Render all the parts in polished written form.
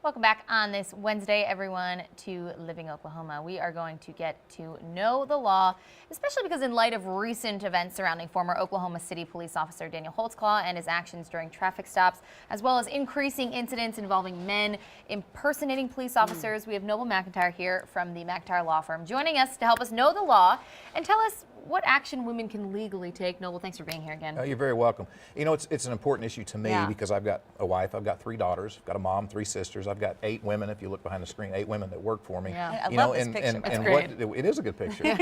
Welcome back on this Wednesday, everyone, to Living Oklahoma. We are going to get to know the law, especially because in light of recent events surrounding former Oklahoma City police officer Daniel Holtzclaw and his actions during traffic stops, as well as increasing incidents involving men impersonating police officers. We have Noble McIntyre here from the McIntyre Law Firm joining us to help us know the law and tell us what action women can legally take. Noble, thanks for being here again. You're very welcome. You know, it's an important issue to me because I've got a wife, I've got 3 daughters, I've got a mom, 3 sisters, I've got 8 women, if you look behind the screen, 8 women that work for me. I love this picture. It's great. It is a good picture.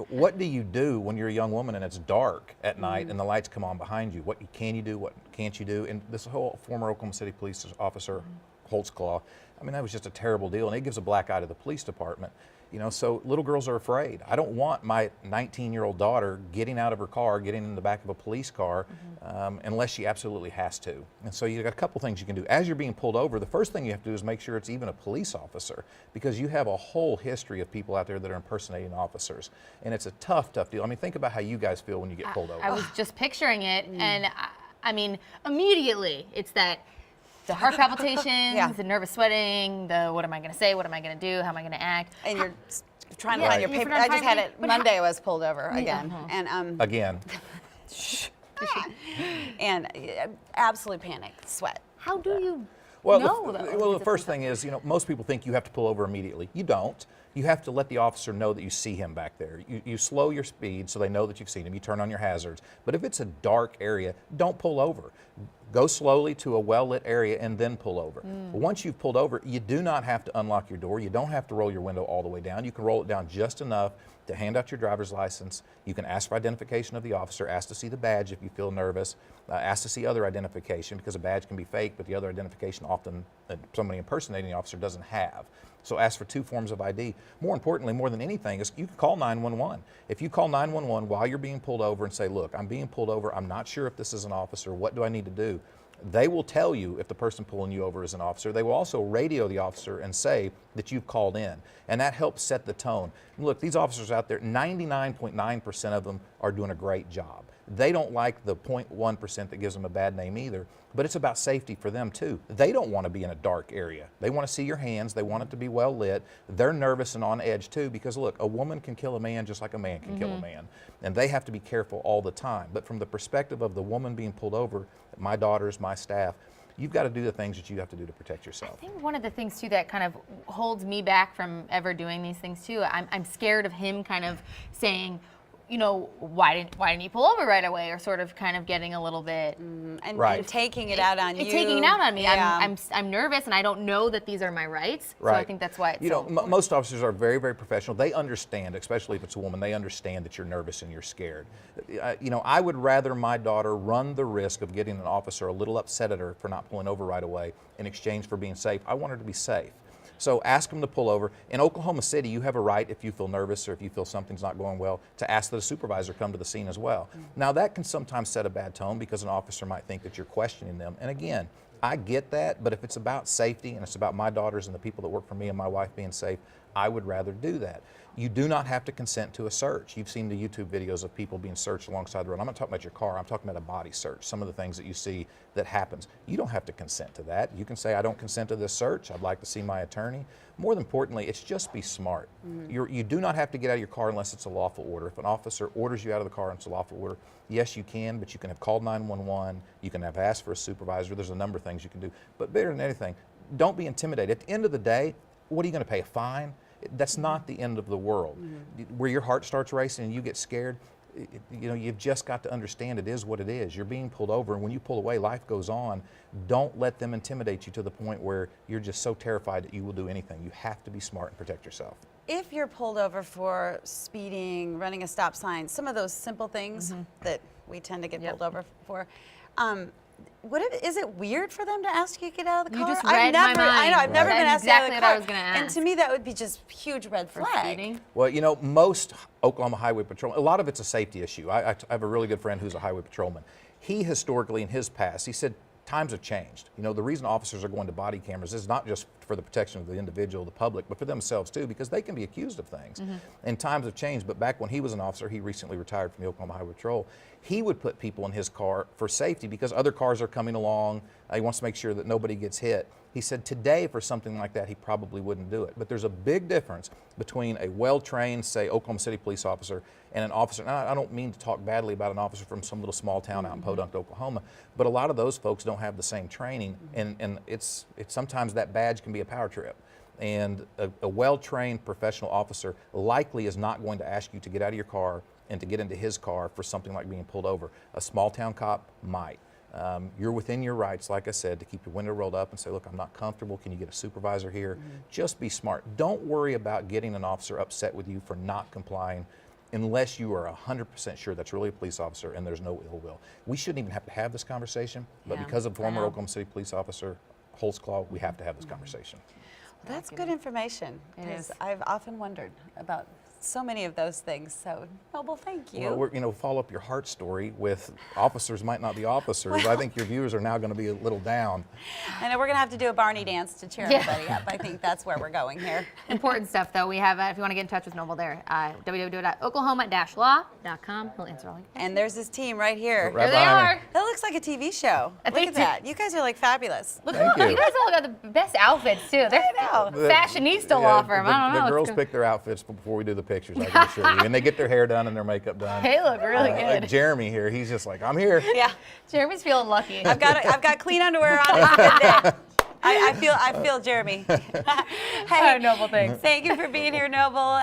What do you do when you're a young woman and it's dark at night and the lights come on behind you? What can you do? What can't you do? And this whole former Oklahoma City police officer, Holtzclaw, I mean, that was just a terrible deal, and it gives a black eye to the police department. You know, so little girls are afraid. I don't want my 19-year-old daughter getting out of her car, getting in the back of a police car, unless she absolutely has to. And so you got a couple things you can do. As you're being pulled over, the first thing you have to do is make sure it's even a police officer, because you have a whole history of people out there that are impersonating officers. And it's a tough, tough deal. I mean, think about how you guys feel when you get pulled over. I was just picturing it, and I mean, immediately it's that the heart palpitations, the nervous sweating, the what am I going to say, what am I going to do, how am I going to act. And you're trying to find your paper. I just had it Monday. I was pulled over again. And Again. and absolute panic, sweat. How do you Well, know, though? well, the first thing is, you know, most people think you have to pull over immediately. You don't. You have to let the officer know that you see him back there. You slow your speed so they know that you've seen him. You turn on your hazards. But if it's a dark area, don't pull over. Go slowly to a well-lit area and then pull over. Once you've pulled over, you do not have to unlock your door. You don't have to roll your window all the way down. You can roll it down just enough to hand out your driver's license. You can ask for identification of the officer, ask to see the badge if you feel nervous, ask to see other identification, because a badge can be fake, but the other identification often somebody impersonating the officer doesn't have. So ask for 2 forms of ID. More importantly, more than anything, is you can call 911. If you call 911 while you're being pulled over and say, look, I'm being pulled over, I'm not sure if this is an officer, what do I need to do? They will tell you if the person pulling you over is an officer. They will also radio the officer and say that you've called in, and that helps set the tone. And look, these officers out there, 99.9% of them are doing a great job. They don't like the 0.1% that gives them a bad name either, but it's about safety for them too. They don't want to be in a dark area. They want to see your hands. They want it to be well lit. They're nervous and on edge too, because look, a woman can kill a man just like a man can kill a man, and they have to be careful all the time. But from the perspective of the woman being pulled over, my daughters, my staff, you've got to do the things that you have to do to protect yourself. I think one of the things too that kind of holds me back from ever doing these things too, I'm scared of him kind of saying, you know, why didn't you pull over right away, or sort of kind of getting a little bit and taking it out on you. Taking it out on me. Yeah. I'm nervous, and I don't know that these are my rights. So I think that's why it's most officers are very, very professional. They understand, especially if it's a woman, they understand that you're nervous and you're scared. You know, I would rather my daughter run the risk of getting an officer a little upset at her for not pulling over right away in exchange for being safe. I want her to be safe. So ask them to pull over. In Oklahoma City, you have a right, if you feel nervous or if you feel something's not going well, to ask that a supervisor come to the scene as well. Now, that can sometimes set a bad tone because an officer might think that you're questioning them. And again, I get that, but if it's about safety and it's about my daughters and the people that work for me and my wife being safe, I would rather do that. You do not have to consent to a search. You've seen the YouTube videos of people being searched alongside the road. I'm not talking about your car, I'm talking about a body search, some of the things that you see that happens. You don't have to consent to that. You can say, I don't consent to this search, I'd like to see my attorney. More than importantly, it's just be smart. You do not have to get out of your car unless it's a lawful order. If an officer orders you out of the car and it's a lawful order, yes, you can, but you can have called 911, you can have asked for a supervisor, there's a number of things you can do. But better than anything, don't be intimidated. At the end of the day, what are you going to pay, a fine? That's not the end of the world. Where your heart starts racing and you get scared, you know, you've just got to understand it is what it is. You're being pulled over, and when you pull away, life goes on. Don't let them intimidate you to the point where you're just so terrified that you will do anything. You have to be smart and protect yourself. If you're pulled over for speeding, running a stop sign, some of those simple things that we tend to get pulled over for, is it weird for them to ask you to get out of the car? You just read my mind. I know, I've never been asked exactly to get out of the what car. I was going to ask. And to me, that would be just huge red flag. Well, you know, most Oklahoma Highway Patrol, a lot of it's a safety issue. I have a really good friend who's a highway patrolman. He historically, in his past, he said, times have changed. You know, the reason officers are going to body cameras is not just for the protection of the individual, the public, but for themselves too, because they can be accused of things. And times have changed, but back when he was an officer, he recently retired from the Oklahoma Highway Patrol, he would put people in his car for safety because other cars are coming along. He wants to make sure that nobody gets hit. He said today for something like that, he probably wouldn't do it. But there's a big difference between a well-trained, say, Oklahoma City police officer and an officer. Now, I don't mean to talk badly about an officer from some little small town out in Podunk, Oklahoma, but a lot of those folks don't have the same training, and it's sometimes that badge can be a power trip. And a well-trained professional officer likely is not going to ask you to get out of your car and to get into his car for something like being pulled over. A small-town cop might. You're within your rights, like I said, to keep your window rolled up and say, look, I'm not comfortable. Can you get a supervisor here? Just be smart. Don't worry about getting an officer upset with you for not complying unless you are 100% sure that's really a police officer and there's no ill will. We shouldn't even have to have this conversation, but because of former Oklahoma City police officer Holtzclaw, we have to have this conversation. Well, that's good information. It is. I've often wondered about so many of those things. So, Noble, thank you. Well, follow up your heart story with officers might not be officers. I think your viewers are now going to be a little down. I know we're going to have to do a Barney dance to cheer everybody up. I think that's where we're going here. Important stuff, though. We have, if you want to get in touch with Noble there, www.oklahoma-law.com. He'll answer all your questions. And there's this team right here. Right There they behind are. me. That looks like a TV show. Look think at that. You guys are like fabulous. Look, Thank you you. guys all got the best outfits, too. They're know. fashionista law firm. I don't know. The what's girls going- pick their outfits before we do the pictures, I can assure you. And they get their hair done and their makeup done. They look really Like good. Jeremy here, he's just like, I'm here. Yeah. Jeremy's feeling lucky. I've got clean underwear on. It's a good day. I feel Jeremy. Oh, Hey, Noble, thanks. Thank you for being here, Noble.